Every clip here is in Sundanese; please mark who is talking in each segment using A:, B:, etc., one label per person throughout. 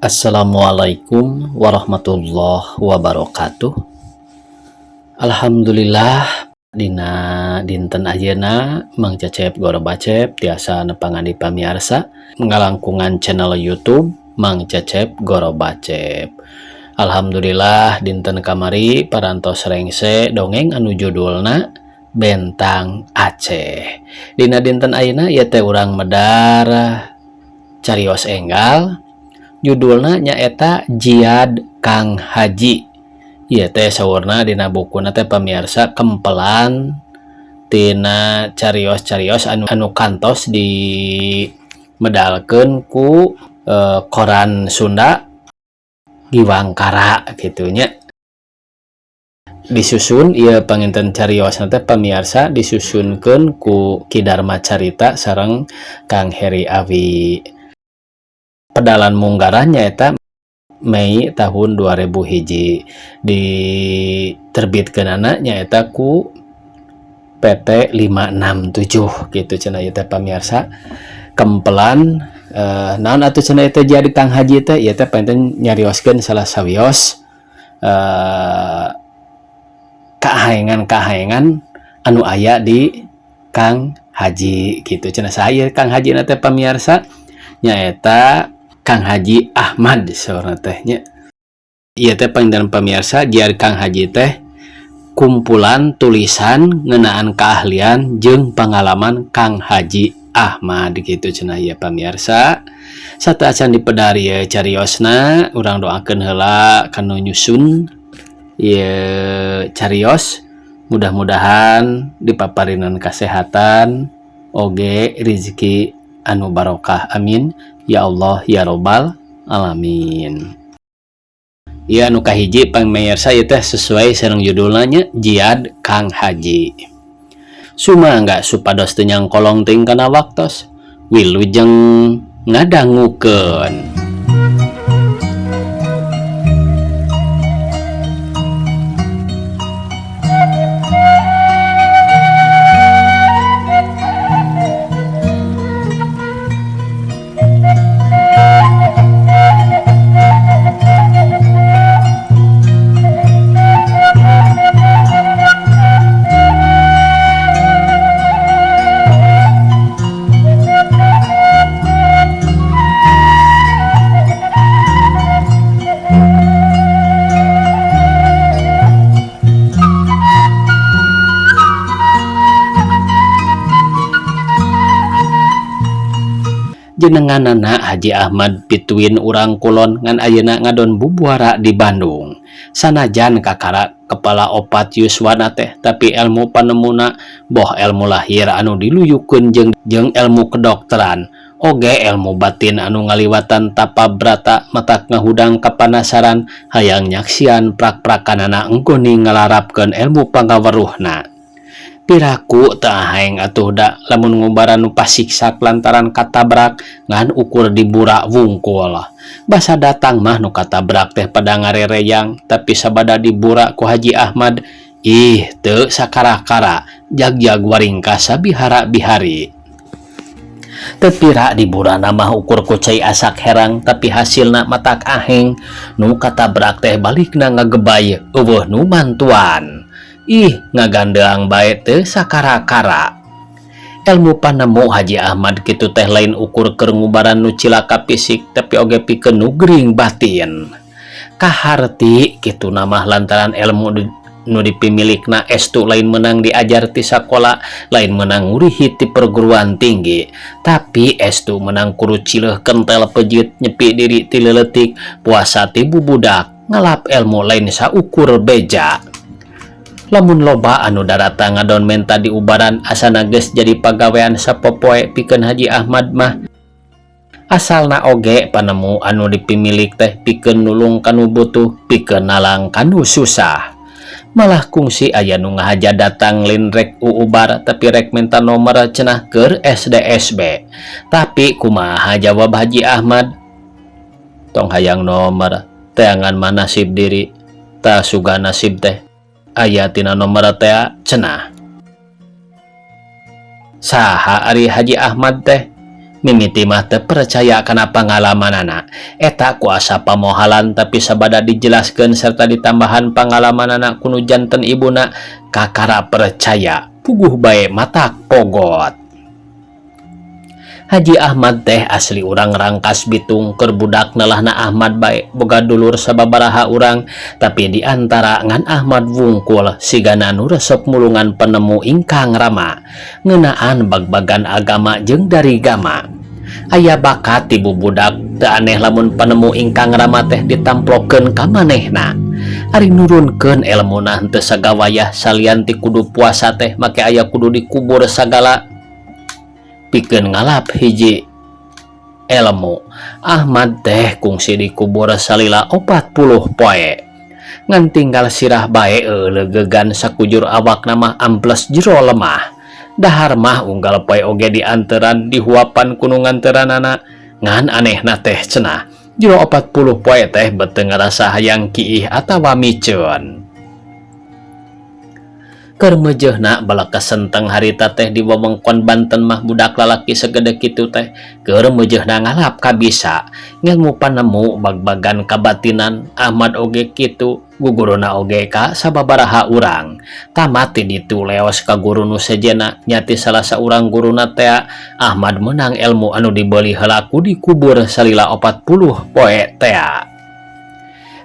A: Assalamualaikum warahmatullahi wabarakatuh. Alhamdulillah dina dinten ayeuna Mang Cecep Goro Bacep tiasa nepangan di pamiarsa ngalangkungan channel YouTube Mang Cecep Goro Bacep. Alhamdulillah dinten kamari parantos rengse dongeng anu judulna Bentang Aceh. Dina dinten ayeuna ieu teh urang medar carios enggal judulna nyaeta Jiad Kang Haji. Ieu teh saurna dina bukuna teh pamirsa kempelan tina carios-carios anu kantos di medalkeun ku koran Sunda Giwangkara kitu nya. Disusun ieu panginten cariosna teh pamirsa disusunkeun ku Ki Darma Carita sareng Kang Heri Awi. Pedalan munggaran nyaeta Mei tahun 2000 hiji diterbitkeunana nyaeta ku PT 567 gitu cenah ieu teh pamirsa kempelan naon atuh cenah teh jadi Kang Haji teh ieu teh panten nyarioskeun salah sawios kahayangan anu aya di Kang Haji gitu cenah saha Kang Haji na teh pamirsa nyaeta Kang Haji Ahmad saurna teh nya. Ieu teh panginten pamirsa jiar Kang Haji teh kumpulan tulisan ngeunaan keahlian jeung pengalaman Kang Haji Ahmad gitu cenah ieu pamirsa. Sateuacan dipedari cariosna urang doakeun heula kanu nyusun ieu carios mudah-mudahan dipaparinan kasehatan oge rezeki anu barokah amin ya Allah ya robbal alamin. Ya anu kahiji pamirsa ieu teh sesuai sareng judulna nya Jiad Kang Haji. Sumangga supados teu nyangkolong teuing kana waktos wilujeng ngadangukeun. Jenenganana Haji Ahmad pituin urang kulon ngan ayeuna ngadon bubuara di Bandung. Sanajan kakara kepala opat yuswana teh tapi ilmu panemuna boh ilmu lahir anu diluyukeun jeung ilmu kedokteran oge ilmu batin anu ngaliwatan tapa brata matak ngahudang kapanasaran hayang nyaksian prak-prakanana engkoni ngalarapkeun ilmu pangaweruhna. Piraku teu ahaeng atuh da lamun ngubaran nu pasiksak lantaran katabrak ngan ukur dibura wungkul. Basa datang mah nu katabrak teh pada ngarereyang tapi sabada dibura ku Haji Ahmad ih teu sakara-kara jag-jag waringkas sabihara-bihari. Teu pira diburana mah ukur ku cai asak herang tapi hasilna matak aheng nu katabrak teh balikna ngagebay eueuh nu mantuan. Ih ngagandeang bae teu sakara-kara. Ilmu panemu Haji Ahmad kitu teh lain ukur keur ngubaran nu cilaka fisik tapi oge pikeun nu gering batin. Kaharti kitu namah lantaran ilmu nu dipimilikna estu lain menang diajar ti sakola, lain menang ngurihi ti perguruan tinggi, tapi estu menang kudu cileuh kentel pejit nyepi diri ti leuletik puasa ti bubudak ngalap ilmu lain saukur beja. Lamun loba anu darata ngadon menta di ubaran asana geus jadi pagawean sapopoe pikeun Haji Ahmad mah asalna oge panemu anu dipimilik teh pikeun nulung kanu butuh pikeun nalang kanu susah. Malah kungsi aya nu ngahaja datang lin rek uubar tapi rek minta nomor cenah keur SDSB. Tapi kumaha jawab Haji Ahmad? Tong hayang nomor teangan mah nasib diri ta suga nasib teh aya tina nomor teh cenah. Saha ari Haji Ahmad teh Mimiti mah teu percaya kana pangalamanana. Eta kuasa pamohalan tapi sabada dijelaskeun serta ditambahan pangalamanana kuno janten ibuna, kakara percaya puguh bae matak pogot. Haji Ahmad teh asli urang Rangkas Bitung, keur budak nelahna Ahmad bae boga dulur sababaraha urang, tapi diantara ngan Ahmad wungkul sigana nu resep mulungan penemu ingkang rama ngeunaan bag-bagan agama jeung dari gama. Aya bakat tibu budak teu aneh lamun penemu ingkang rama teh ditamplokeun ka manehna. Ari nurunkeun elmuna henteu sagawayah salian ti kudu puasa teh make aya kudu dikubur sagala pikeun ngalap hiji ilmu. Ahmad teh kungsi dikubur salila 40 poe. Ngan tinggal sirah bae legegan sakujur awak nama amples jero lemah. Dahar mah unggal poe oge dianteran dihuapan kuno nganteranana. Ngan anehna teh cenah jero 40 poe teh beteu ngarasa hayang kiih atawa miceun. Keur meujeuhna bala kesenteng harita teh di wewengkon Banten mah budak lalaki segede kitu teh keur meujeuhna ngalap kabisa ngelmu panemu bag-bagan kabatinan. Ahmad oge kitu, guguruna oge ka sababaraha urang. Tamat ti ditu leos ka guru nu sejenna, nyati salah saurang guruna teh Ahmad menang ilmu anu dibeuli heula ku dikubur salila 40 poe teh.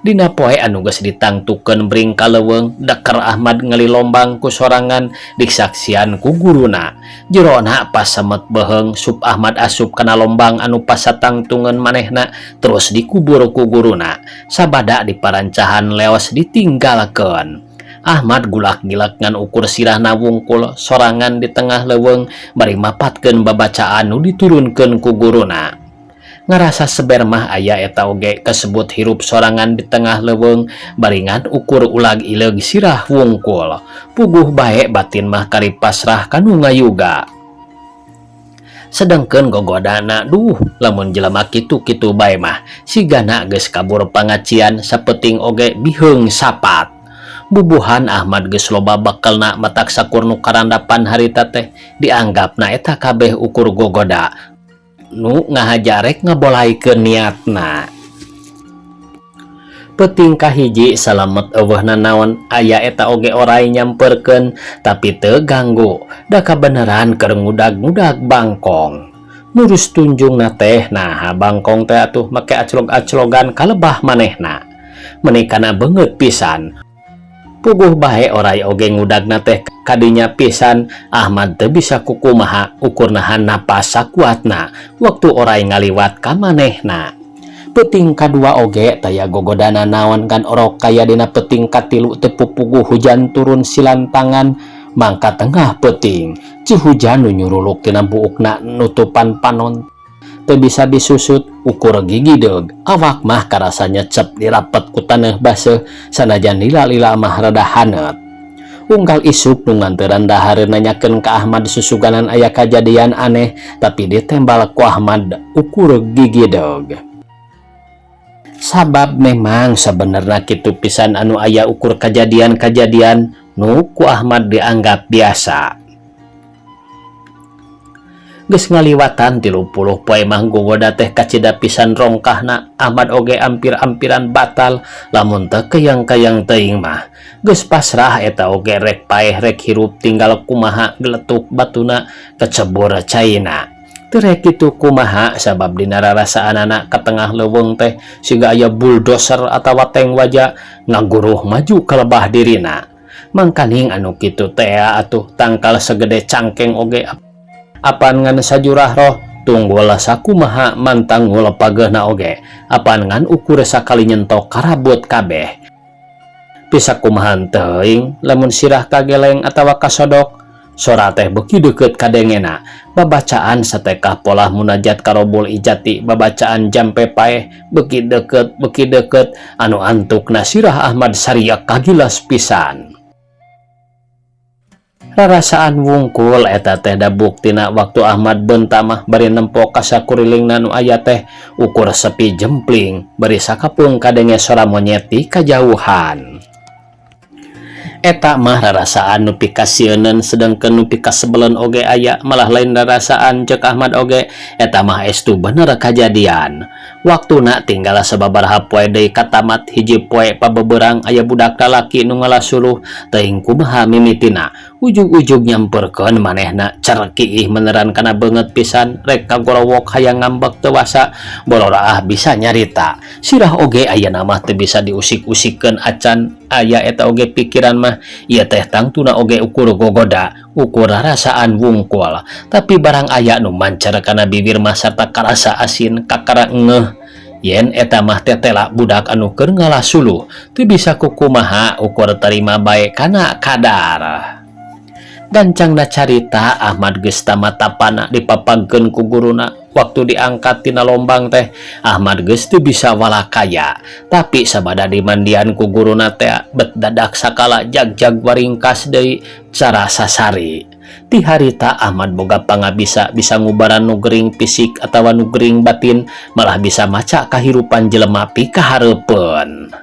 A: Dina poe anu geus ditangtukeun bring ka leuweung, deker Ahmad ngalilombang ku sorangan diksaksian ku guruna. Jerona pas semet beheung sup Ahmad asup kana lombang anu pasatangtungeun manehna terus dikubur ku guruna. Sabada di parancahan leos ditinggalkeun. Ahmad gulak-gilak ngan ukur sirahna wungkul sorangan di tengah leuweung bari mapatkeun babacaan nu diturunkeun ku guruna. Ngarasa seber mah aya eta oge kasebut hirup sorangan di tengah leuweung baringan ukur ulag ileug sirah wungkul. Puguh bae batin mah kari pasrah kanu ngayuga. Sedengkeun gogodana, duh lamun jelema kitu-kitu bae mah sigana geus kabur pangacian sapeting oge biheung sapat. Bubuhan Ahmad geus loba bakelna matak sakur nu karandapan harita teh dianggapna eta kabeh ukur gogoda nu ngahajarek ngabolaikeun niatna. Peuting kahiji salamet eueuhna naon aya eta oge oray nyamperkeun tapi teu ganggu, da kabeneran keur ngudag-ngudag bangkong. Nurus tunjungna teh nah bangkong teh atuh make aclog-aclogan kalebah manehna. Menikana beungeut pisan. Puguh bae oray oge ngudagna teh kadinya pisan. Ahmad teu bisa kukumaha ukur nahan napas sakuatna waktu oray ngaliwat ka manehna. Peuting kadua oge taya gogodana naon kan orok kaya dina peuting katilu teu pupuguh hujan turun silantangan mangka tengah peuting cihujan nu nyuruluk tina buukna nutupan panon teu bisa disusut ukur gigi deug. Awak mah karasa nyecep dirapet ku taneuh baseuh sanajan lila-lila mah rada haneut. Unggal isuk nu nganteuran dahareun nanyakeun ka Ahmad susuganan aya kajadian aneh tapi ditembal ku Ahmad ukur gigi deug. Sabab memang sabenerna kitu pisan anu aya ukur kajadian-kajadian nu ku Ahmad dianggap biasa. Geus ngaliwatan 30 poe mah gogoda teh kacida pisan rongkahna. Ahmad oge ampir-ampiran batal lamun teu kayang-kayang teuing mah. Geus pasrah eta oge rek paeh rek hirup tinggal kumaha geletuk batuna kecebur caina. Teu rek kitu kumaha sabab dina rarasaanana ka tengah leuweung teh siga aya bulldozer atawa tank waja ngaguruh maju kalebah dirina. Mangkaning anu kitu teh atuh tangkal segede cangkeng oge apan ngan sajurah roh tunggul sakumaha mantang ngulepageuna oge apan ngan ukur sakali nyentok karabut kabeh. Bisa kumahan teuing lamun sirah kageleng atawa kasodok sora teh beuki deukeut kadengena. Babacaan satekah pola munajat karobul ijati babacaan jampe paeh beuki deukeut anu antukna sirah Ahmad sariak kagilas pisan. Rarasaan wungkul eta teh da buktina waktu Ahmad beunta mah bari nempo ka sakurilingna nu aya teh ukur sepi jempling bari sakapeung kadenge sora monyet ti kajauhan. Eta mah rarasaan nu pikasieun sedengkeun nu pikasebelen oge aya, malah lain rarasaan cek Ahmad oge. Eta mah estu bener kajadian. Waktuna tinggal sababaraha poe deui katamat. Hiji poe pabeberang aya budak lalaki nu ngalasuluh teuing kumaha mimitina. Ujug-ujug nyamperkeun manehna cerkiih meneran kana beungeut pisan, rek kagorowok hayang ngambek teu wasa. Bororaah bisa nyarita. Sirah oge ayeuna mah teu bisa diusik-usikeun acan. Aya eta oge pikiran mah ieu teh tangtuna oge ukur gogoda, ukur rasaan wungkul. Tapi barang aya nu mancer kana bibir mah sarta karasa asin kakara ngeuh. Yen eta mah tetela budak anu keur ngalasuluh, teu bisa kukumaha ukur terima bae kana kadar. Gancangna carita Ahmad geus tamat tapana dipapagkeun ku guruna. Waktu diangkat tina lombang teh Ahmad geus teu bisa walakaya, tapi sabada dimandian ku guruna teh bet dadak sakala jag-jag waringkas deui cara sasari. Ti harita Ahmad boga pangabisa bisa ngubaran nu gering fisik atawa nu gering batin, malah bisa maca kahirupan jelema pikahareupeun.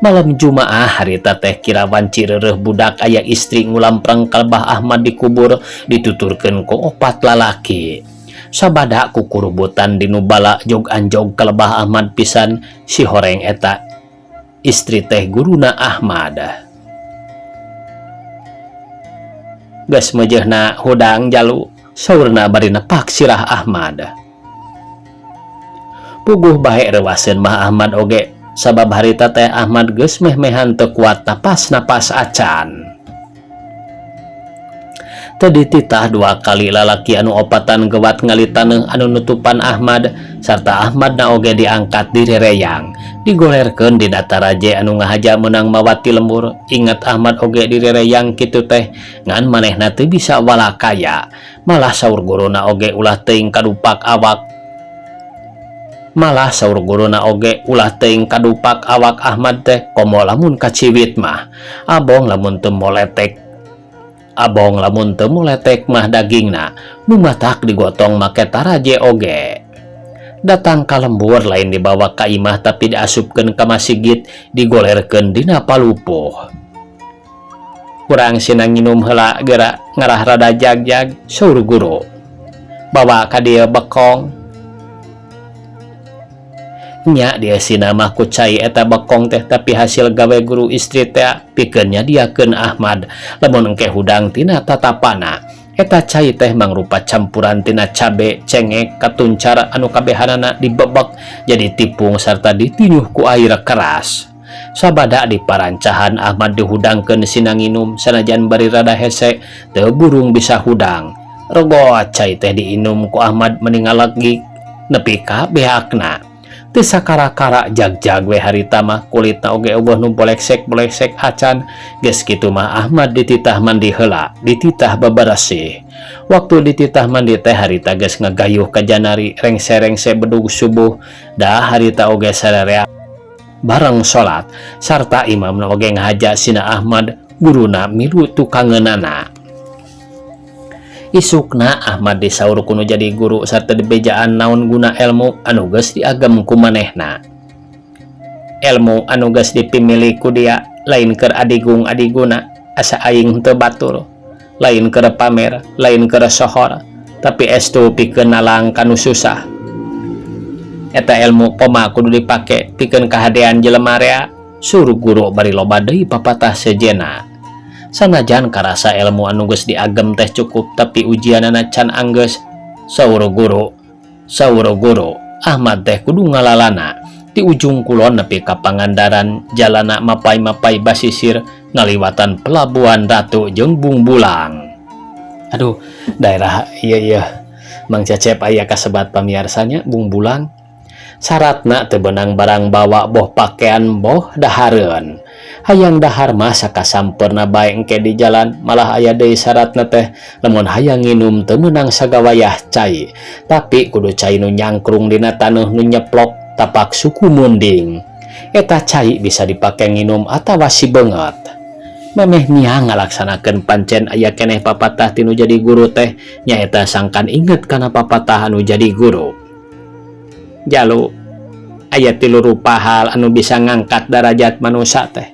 A: Malam Jumaah harita teh kirawan cireureuh budak aya istri ngulamprang kalbah Ahmad dikubur, dituturkeun ku 4 lalaki. Sabada ku kurubutan dinu bala jog-anjog kalbah Ahmad pisan, si horeng eta istri teh guruna Ahmad. Geus meujeuhna hudang jalu, saurna bari nepak sirah Ahmad. Puguh bae reuaseun mah Ahmad oge, sabab harita teh Ahmad geus meh-mehan teu kuat napas acan. Tadi titah 2 kali lalaki anu opatan gewat ngalitaneuh anu nutupan Ahmad, sarta Ahmad na oge diangkat di rereyang, digolerkeun di dataraje anu ngahaja menang mawati lembur. Ingat Ahmad oge di rereyang kitu teh ngan manehna teu bisa walakaya, malah saur guruna oge ulah teuing kadupak awak. Ahmad teh komo lamun kaciwit mah abong lamun teu moletek mah dagingna nu matak digotong make taraje oge. Datang ka lembur lain dibawa ka imah tapi diasupkeun ka masigit, digolerkeun dina palupuh. Urang sinang nginum heula geura ngarah rada jag-jag, saur guru. Bawa ka dieu bekong. Nya dia sinamah ku cai eta bekong teh, tapi hasil gawe guru istri teh pikeun nyadiakeun Ahmad lamun engke hudang tina tatapana. Eta cai teh mangrupa campuran tina cabe, cengek, katuncar anu kabehanana dibebek jadi tipung sarta ditinuh ku air keras. Sabada di parancahan Ahmad dihudangkeun sinang nginum, sanajan bari rada hese teu burung bisa hudang. Rogo cai teh diinum ku Ahmad meningal lagi nepi ka behakna. Teu sakara-kara jag-jag we harita mah kulitna oge eueuh nu boleksek acan. Geus kitu mah Ahmad dititah mandi heula, dititah babarasih. Waktu dititah mandi teh harita geus ngagayuh ka janari rengse-rengse bedug subuh. Da harita oge sarerea bareng salat sarta imamna oge ngahaja sina Ahmad guruna milu tukangeunana. Isukna Ahmad disaur kuno jadi guru sarta dibejaan naon guna ilmu anu geus diagem ku manehna. Ilmu anu geus dipimili ku dia lain keur adigung-adiguna, asa aing teu batur, lain keur pamer, lain keur sohor, tapi estu pikeun nalang kanu susah. Eta ilmu koma kudu dipake pikeun kahadean jelema rea. Suruh guru bari loba deui papatah sejenna. Sanajan karasa ilmu anu geus diagem teh cukup, tapi ujianana can anggeus. Saur guru Ahmad teh kudu ngalalana di ujung kulon nepi ka Pangandaran, jalana mapai-mapai basisir ngaliwatan Pelabuhan Ratu jeung Bungbulang. Aduh, daerah ieu Mang Cecep aya kasebat pamiarsanya Bungbulang. Syaratna teu beunang barang bawa boh pakaian boh dahareun. Hayang dahar mah sakasampeurna bae engke di jalan, malah aya deui syaratna teh lamun hayang nginum teu meunang sagawayah cai, tapi kudu cai nu nyangkrung dina taneuh nu nyeplok tapak suku munding. Eta cai bisa dipake nginum atawa si beungeut. Memeh nia ngalaksanakeun pancen aya keneh papatah tinu jadi guru teh, nyaeta sangkan inget kana papatah anu jadi guru. Jalu aya 3 rupa hal anu bisa ngangkat derajat manusia teh,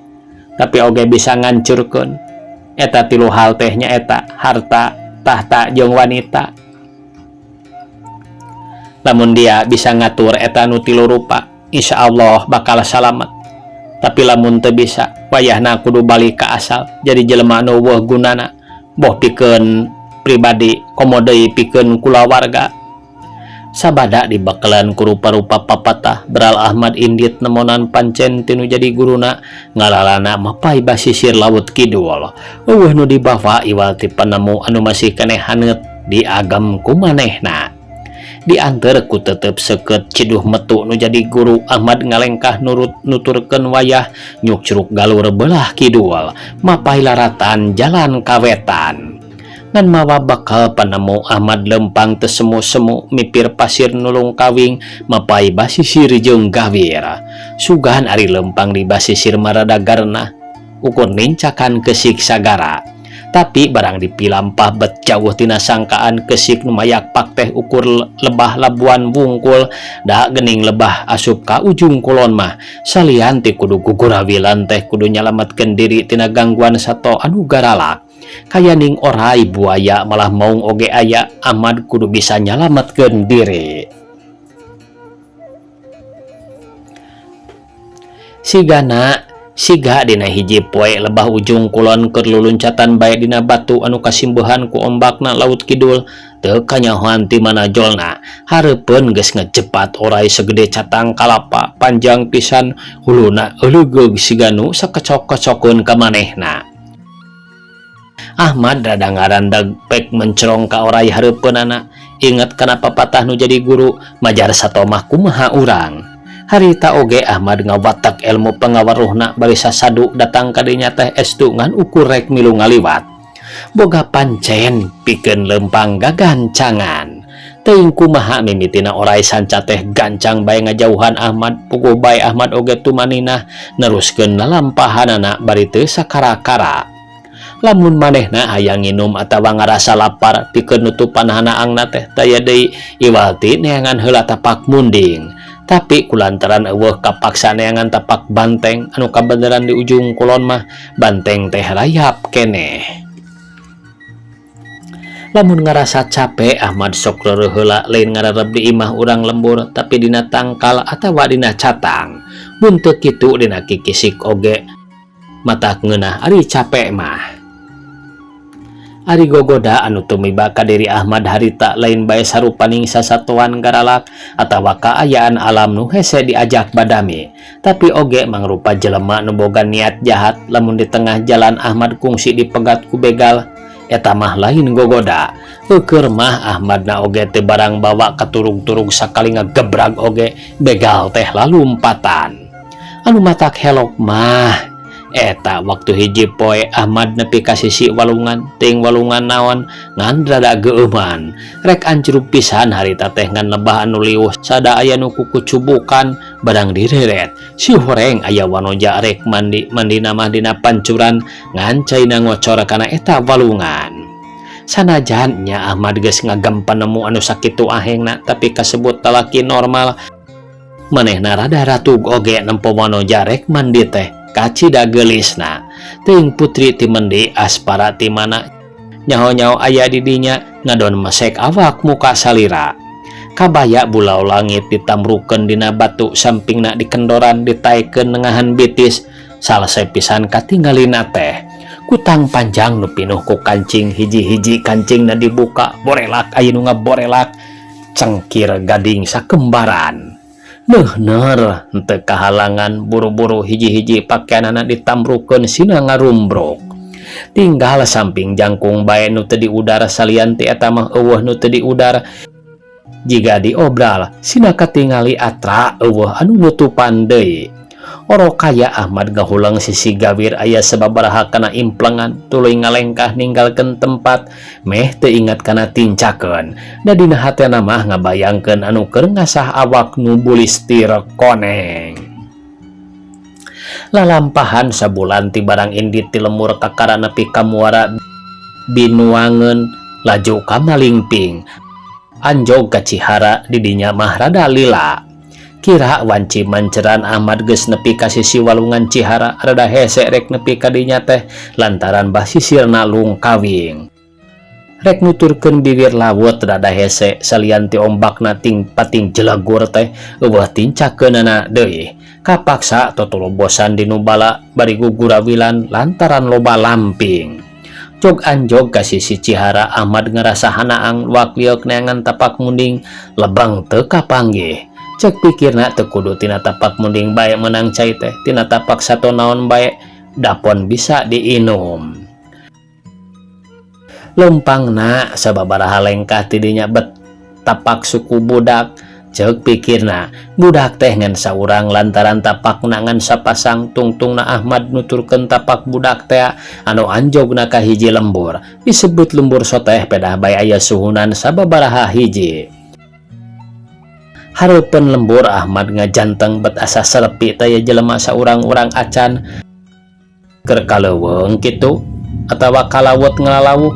A: tapi oge bisa ngancurkeun. Eta tilu hal tehnya eta harta, tahta, jeung wanita. Lamun dia bisa ngatur eta nu tilu rupa, insya Allah bakal salamet. Tapi lamun teu bisa, wayahna kudu balik ka asal, jadi jelema nu weuh gunana, boh pikeun pribadi, komo deui pikeun kulawarga. Sabada dibakalan ku rupa-rupa papatah, beral Ahmad Indit nemonan pancen tinu jadi guruna, ngalalana mapai basisir laut kidul. Eueuh nu dibawa iwal ti panemu anu masih keneh haneut diagem ku manehna. Diantar ku tetep seukeut ciduh metu nu jadi guru, Ahmad ngalengkah nurut nuturkeun wayah nyuk curug galur belah kidul, mapai laratan jalan kawetan. Ngan mawa bakal panemu Ahmad lempang tesemu-semu mipir pasir nulung kawing mapai basisir jeung gawir. Sugan ari lempang di basisir maradagarna ukur nincakan kesik sagara. Tapi barang dipilampah bet jauh tina sangkaan kesik nu mayak pak teh ukur lebah labuan wungkul da gening lebah asup ka ujung kulon mah salian ti kudu gugurawilan teh kudu nyalametkeun diri tina gangguan sato anu garalak. Kayaning orai buaya malah maung oge aya, Ahmad kudu bisa nyalametkeun diri. Siga dina hiji poe lebah ujung kulon keur luluncatan bae dina batu anu kasimbuhan ku ombakna laut kidul, teu kanyahoan ti mana jolna. Hareupeun geus ngajepat orai segede catang kalapa, panjang pisan, huluna euleugeug siga nu sakecok-kecokeun ka manehna. Ahmad rada ngarandag pek mencerong ka orai hareupeunana, inget kana papatah nu jadi guru, majar satomah kumaha urang. Harita oge Ahmad ngawatak ilmu pangawaruhna bari sasadu datang ka dinya teh estu ngan ukur rek milu ngaliwat. Boga pancen pikeun lempang gagancangan. Teuing kumaha mimitina orai sanca teh gancang bae ngajauhan Ahmad, puguh bae Ahmad oge tumaninah neruskeun lalampahanana bari teu sakara-kara. Lamun manehna hayang nginum atawa ngarasa lapar pikeun nutupan hanaangna teh taya deui iwal ti neangan heula tapak munding. Tapi kulantaran eueuh kapaksa neangan tapak banteng anu kabeneran di ujung kulon mah banteng teh rayap keneh. Lamun ngarasa capek Ahmad sok reureuh heula lain ngarareb di imah urang lembur tapi dina tangkal atawa dina catang. Mun teu kitu dina kikisik oge matak ngeunah ari capek mah. Ari gogoda anu tumiba ka diri Ahmad harita lain bae sarupaning sasatuan garalak atawa kaayaan alam nu hese diajak badami, tapi oge mangrupa jelema nu boga niat jahat. Lamun di tengah jalan Ahmad kungsi dipegat ku begal, eta mah lain gogoda. Keur mah Ahmadna oge teu barang bawa katurug-turug sakali ngagebrag oge begal teh lalumpatan. Anu matak helok mah eta waktu hiji poe Ahmad nepi ka sisi walungan, ting walungan naon ngan rada geuman. Rek ancruk pisan harita teh ngan lebah anu liwuh sada aya nu kuku cubukan barang direret. Si horeng aya wanoja rek mandina mah dina pancuran ngan caina ngocor kana eta walungan. Sanajan nya Ahmad geus ngagem panemu anu sakitu ahengna tapi kasebut talaki normal, manehna rada ratug oge nempo wanoja rek mandi teh kacida gelisna. Teuing putri ti mendi aspara ti mana nyaho-nyaho aya di dinya ngadon mesek awak muka salira. Kabaya bulau langit ditamrukeun dina batu sampingna dikendoran ditaekeun nengahan bitis. Salese pisan katinggalina teh kutang panjang nu pinuh ku kancing, hiji-hiji kancingna dibuka borelak aya nu ngaborelak cengkir gading sakembaran. Neuhner henteu kahalangan buru-buru hiji-hiji pakaianana ditamrukeun sina ngarumbruk. Tinggal samping jangkung bae nu teu diudar salian ti eta mah eueuh nu teu diudar. Jiga diobral sina katingali atra eueuh anu nutupan deui. Oro kaya Ahmad gahulang sisi gawir aya sababaraha kana implengan tuluy ngalengkah ninggalkeun tempat meh teu ingat kana tincakeun. Da dina hatena mah ngabayangkeun anu keur ngasah awak nu bulistir koneng. Lalampahan sabulan ti barang indit ti lemur kakara nepi ka muara binuangeun laju ka malingping. Anjog ka Cihara di dinya mah rada lila. Kira wanci manceran Ahmad geus nepi ka sisi walungan Cihara rada hese rek nepi ka dinya teh lantaran basisirna lung kawing. Rek nuturkeun bibir lawet rada hese salian ti ombakna ting pating jelagur teh eueuh tincakeunana deui. Kapaksa totolobosan dinu bala bari gugurawilan lantaran loba lamping. Jog anjog ka sisi Cihara Ahmad ngerasa hanaang luak liuk neangan tapak munding lebang teu kapanggih. Cek pikirna teu kudu tina tapak munding bae menang cai teh, tina tapak sato naon bae dapon bisa diinum. Lempangna sababaraha lengkah tidinya bet tapak suku budak. Cek pikirna budak teh ngan saurang lantaran tapakna ngan sapasang. Tungtungna Ahmad nuturkeun tapak budak teh anu anjogna ka hiji lembur, disebut lembur soteh pedah bae aya suhunan sababaraha hiji. Hareupeun lembur Ahmad ngajanteng bet asa serepi teh jelema saurang-urang acan keur kaleuweung kitu atawa kalawet ngalalawuh.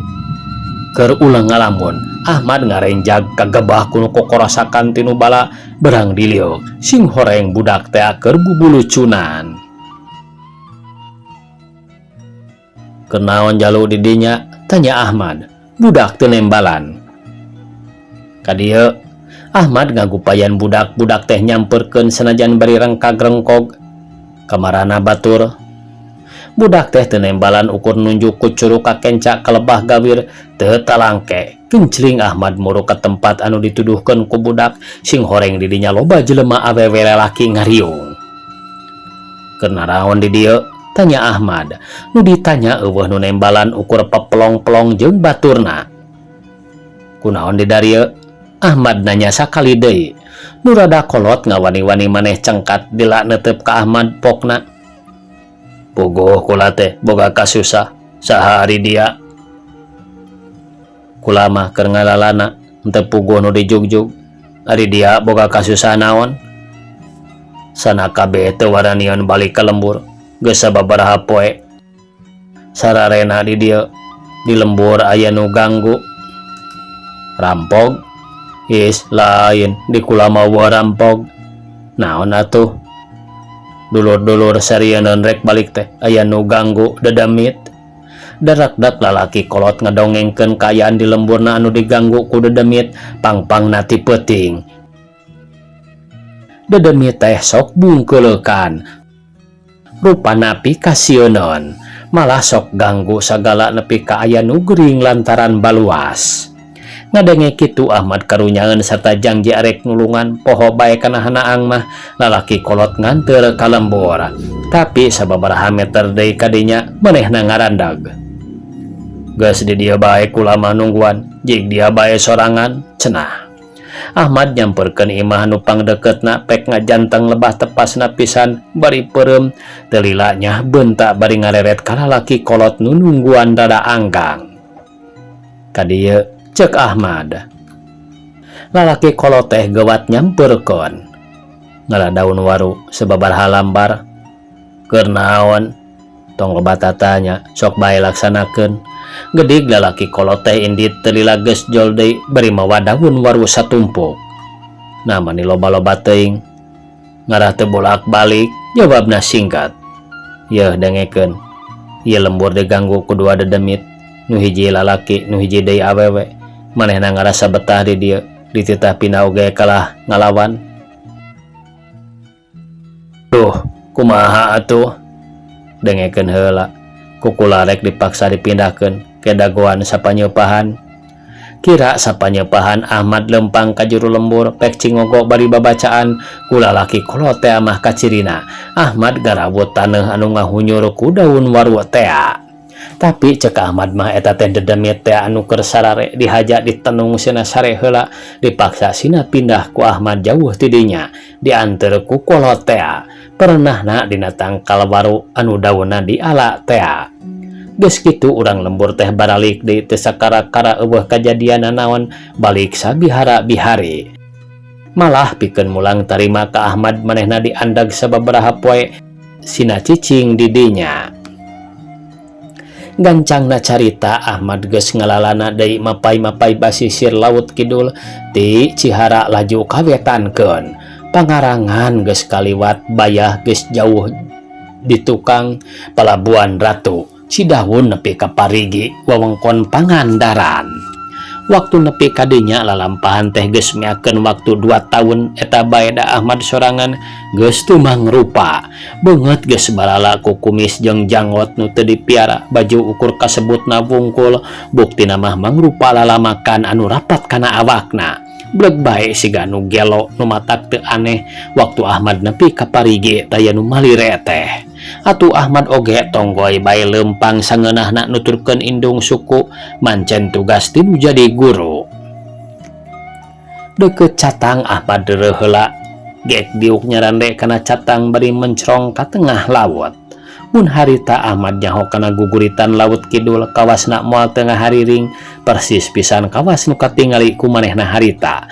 A: Keur ulah ngalamun Ahmad ngarenjag kagebah kuno kokorosakan tinu bala berang diliuk sing horeng budak teh keur bubulucunan. Kenaon jalu di dinya, tanya Ahmad. Budak teu nembalan. Kadieu Ahmad ngagupayan budak-budak teh nyamperkeun sanajan bari rengkag-rengkog. Kamarana batur. Budak teh teu nembalan ukur nunjuk ku curug ka kenca kelebah gawir teu talangke. Kencling Ahmad muru ka tempat anu dituduhkeun ku budak sing horeng di dinya loba jelema awewe lalaki ngariung. Keur naraon di dieu? Tanya Ahmad. Nu ditanya eueuh nu nembalan ukur pepelong-pelong jeung baturna. Kunaon di darieu? Ahmad nanya sakali deui. Nu rada kolot ngawani-wani maneh cengkat dila neuteup ka Ahmad pokna. Puguh kula teh boga kasusah saha ari dia. Kula mah keur ngalalana henteu puguh nu dijugjug. Ari dia boga kasusah naon? Sana kabeh teu waranian balik ka lembur geus sababaraha poe. Sararena di dieu di lembur aya nu ganggu. Rampog? Is lain di kula mah rampog. Naon atuh? Dulur-dulur sarieun rek balik teh aya nu ganggu dedemit. Darak-dak lalaki kolot ngadongengkeun kaayaan di lemburna anu diganggu ku dedemit pangpangna ti peuting. Dedemit teh sok bungkeuleukan. Rupana pikasieun malah sok ganggu sagala nepi ka aya nu geuring lantaran baluas. Ngadenge kitu Ahmad karunyaeun sarta janji arek nulungan poho bae kana hanaang mah lalaki kolot nganteur ka lembur. Tapi sababaraha meter deui ka dinya manehna ngarandag. Geus di dieu bae kula mah nungguan, jig dia bae sorangan cenah. Ahmad nyamperkeun imah nu pangdeketna pek ngajanteng lebah tepasna pisan bari peureum teu lila nya beunta bari ngareret ka lalaki kolot nu nungguan rada anggang. Kadieu cek Ahmad. Lalaki kolot teh geuwat nyamperkeun. Ngaladaun waru sababaraha lambar. Keur naon? Tong loba tatanya, sok bae laksanakeun. Gedig lalaki kolot teh indit teu lila geus jol deui bari mawadaun waru satumpuk. Namani loba-loba teuing. Ngarah teu bolak-balik, jawabna singkat. Yeuh dengekeun. Ieu lembur diganggu ku dua dedemit, nu hiji lalaki, nu hiji deui awewe. Manehna ngarasa betah di dieu, dititah pina oge kalah ngalawan. Duh, kumaha atuh? Dengekeun heula. Kukula rek dipaksa dipindahkeun ke dagoan sapanyeupahan. Kira sapanyeupahan Ahmad lempang ka juru lembur pek cingogo bari babacaan ku lalaki kolot teh mah kacirina. Ahmad garawut taneuh anu ngahunyur ku daun waru teh. Tapi cek Ahmad mah eta teh dedemit teh anu keur sarare dihaja ditenung sina sare heula dipaksa sina pindah ku Ahmad jauh ti dinya dianteur ku kolot teh. Pernahna dina tangkal waru anu daunna diala teh. Geus kitu urang lembur teh baralik deui teu sakara-kara eueuh kajadian naon balik sabihara-bihari. Malah pikeun mulang tarima ka Ahmad manehna diandag sababaraha poe sina cicing di dinya. Gancangna carita Ahmad geus ngalalana deui mapai-mapai basisir laut kidul ti Cihara laju kawetankeun. Pangarangan geus kaliwat bayah geus jauh di tukang pelabuhan Ratu Cidaun nepi ka parigi wewengkon Pangandaran. Waktu nepi kadinya lalampahan teh geus meakeun waktu 2 tahun eta bae da Ahmad sorangan geus teu mangrupa beungeut geus balala ku kumis jeung janggot nu teu dipiara baju ukur kasebutna wungkul buktina mah mangrupa lalamakan anu rapat kana awakna bleg bae siga nu gelo nu matak teu aneh waktu Ahmad nepi ka parigi taya nu malire teh. Atuh Ahmad oge tonggoy bae lempang sangeunahna nuturkeun indung suku mancen tugas tinu jadi guru. Deukeut catang Ahmad deureuh heula geek diuk nyarande kana catang bari mencrong ka tengah laut. Mun harita Ahmad nyaho kana guguritan laut kidul kawasna moal tengah hariring persis pisan kawas nu katingali ku manehna harita.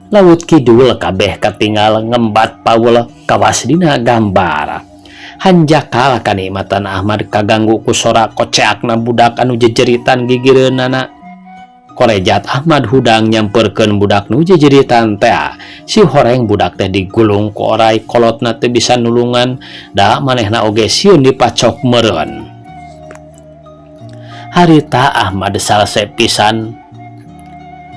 A: Laut kidul kabeh katinggal ngembat paul kawas dina gambar. Hanjakal kanikmatan Ahmad kaganggu ku sora koceakna budak anu jejeritan gigireunana. Korejat Ahmad hudang nyamperkeun budak nu jejeritan teh. Si horeng budak teh digulung ku orai kolotna teu bisa nulungan da manehna oge sieun dipacok meureun. Harita Ahmad salse pisan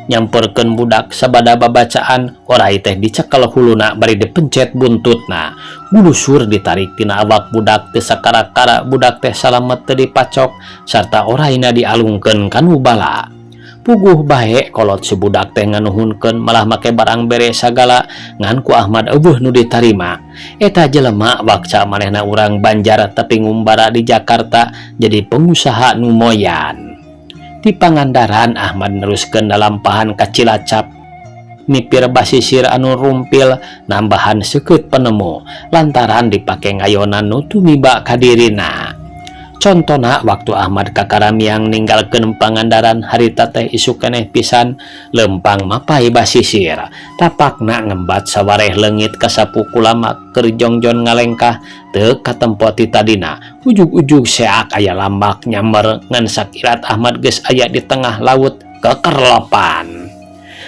A: nyamperkeun budak sabada babacaan orai teh dicekel huluna bari dipencet buntutna gulusur ditarik tina awak budak teu sakara-kara budak teh salamet teu dipacok sarta oraina dialungkeun kanu bala puguh bae kolot si budak teh nganuhunkeun malah make barang bere sagala ngan ku Ahmad eueuh nu ditarima eta jelema wakca manehna urang Banjar tapi ngumbara di Jakarta jadi pengusaha nu moyan. Di Pangandaran Ahmad neruskeun dalampahan ka Cilacap mipir basisir anu rumpil nambahan seukeut penemu lantaran dipake ngayonan nu tumiba ka dirina. Contona waktu Ahmad ka Karamiang ninggalkeun Pangandaran harita teh isu keneh pisan lempang mapai basisir tapakna ngembat sawareh leungit ka sapuku lama keur jongjon ngalengkah teu katempo ti tadina ujug-ujug seak aya lambak nyammer ngan sakirat Ahmad geus aya di tengah laut kekerlopan.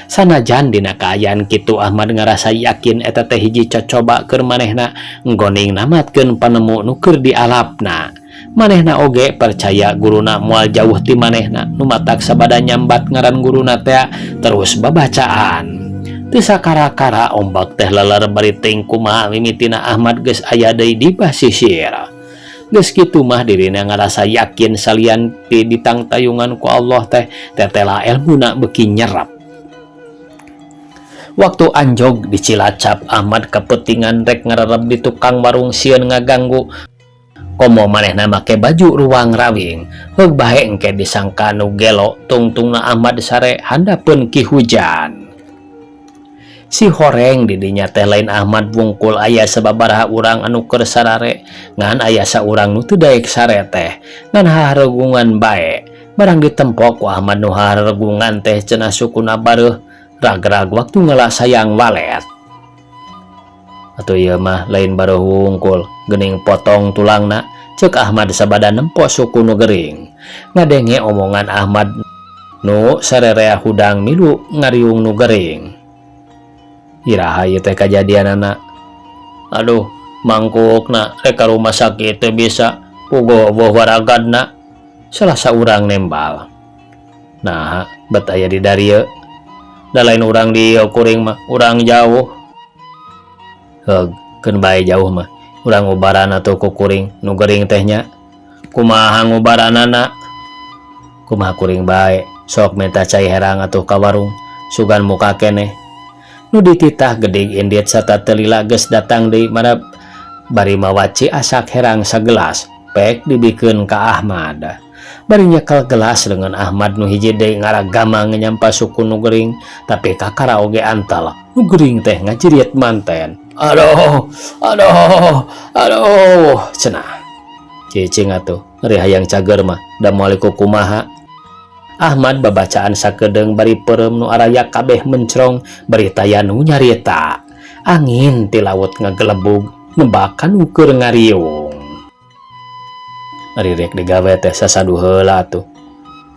A: Sanajan dina kaayaan kitu Ahmad ngarasa yakin eta teh hiji cocoba keur manehna nggoning namatkeun panemu nu keur dialapna. Manehna oge percaya guruna moal jauh ti manehna nu matak sabada nyambat ngaran guruna teh terus babacaan. Teu sakara-kara ombak teh leler bari teuing kumaha mimitina Ahmad geus aya deui di basisir. Geus kitu mah dirina ngarasa yakin salian ditang tayungan ku Allah teh tetela elmuna beuki nyerap. Waktu anjog di Cilacap Ahmad kapetingan rek ngarerep di tukang warung sieun ngaganggu komo manehna make baju ruang rawing heug bae engke disangka nu gelo tungtungna Ahmad sare handapeun ki hujan. Si horeng di dinya teh lain Ahmad wungkul aya sababaraha urang anu keur sarare ngan aya saurang nu teu daek sare teh ngan haregungan bae barang ditempo ku Ahmad nu haregungan teh cenah sukuna bareuh ragrag waktu ngelak sayang walet. Atuh ieu mah lain bareuh wungkul geuning potong tulangna ceuk Ahmad sabada nempo suku nu gering. Ngadenge omongan Ahmad nu sarerea hudang milu ngariung nu gering. Iraha ieu teh kajadianana. Aduh, mangkukna rek ka rumah sakit teh bisa pugoh waragadna. Salah saurang nembal. Nah, bet aya di darieu. Da lain urang di kuring mah urang jauh. Heug, keun bae jauh mah. Urang ngubaran atuh ku kuring nu gering tehnya. Kumaha ngubaranana? Kumaha kuring bae, sok minta cai herang atuh ka warung, sugan muka keneh. Nu dititah geuning indit sarta teu lila geus datang deui marab bari mawaci asak herang sagelas, pek dibikeun ka Ahmad. Bari nyekel gelas dengan Ahmad nu hiji deui ngaragama nyampa suku nu gering tapi kakara oge antal nu gering teh ngajiriet manten. Aduh cenah cicing atuh ari hayang cager mah da moal kumaha. Ahmad babacaan sakedeung bari peureum nu araya kabeh mencrong bari taya nu nyarita angin ti laut ngagelebug nembakan ukur ngariung. Ari rek digawe teh sasadu heula tuh.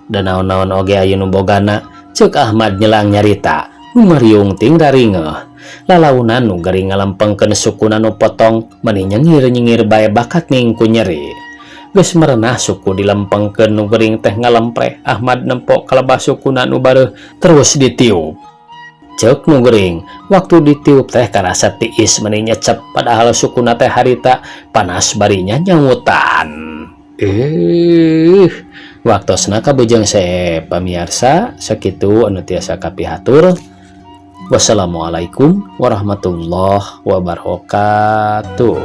A: Da naon-naon oge aya nu bogana, ceuk Ahmad nyelang nyarita. Mariung ting daringeh. Lalaunan nu gering ngalampengkeun sukuna nu potong meni nyengir-nyengir bae bakat mingku nyeri. Geus merenah suku dilempengkeun nu gering teh ngalempreh. Ahmad nempok kalebah sukuna nu bareuh terus ditiup. Ceuk nu gering, waktu ditiup teh karasa tiis meni nyecep padahal sukuna teh harita panas barinya nyautan. Waktosna kabujeng se pamirsa sakitu anu tiasa kapihatur. Wassalamualaikum warahmatullahi wabarakatuh.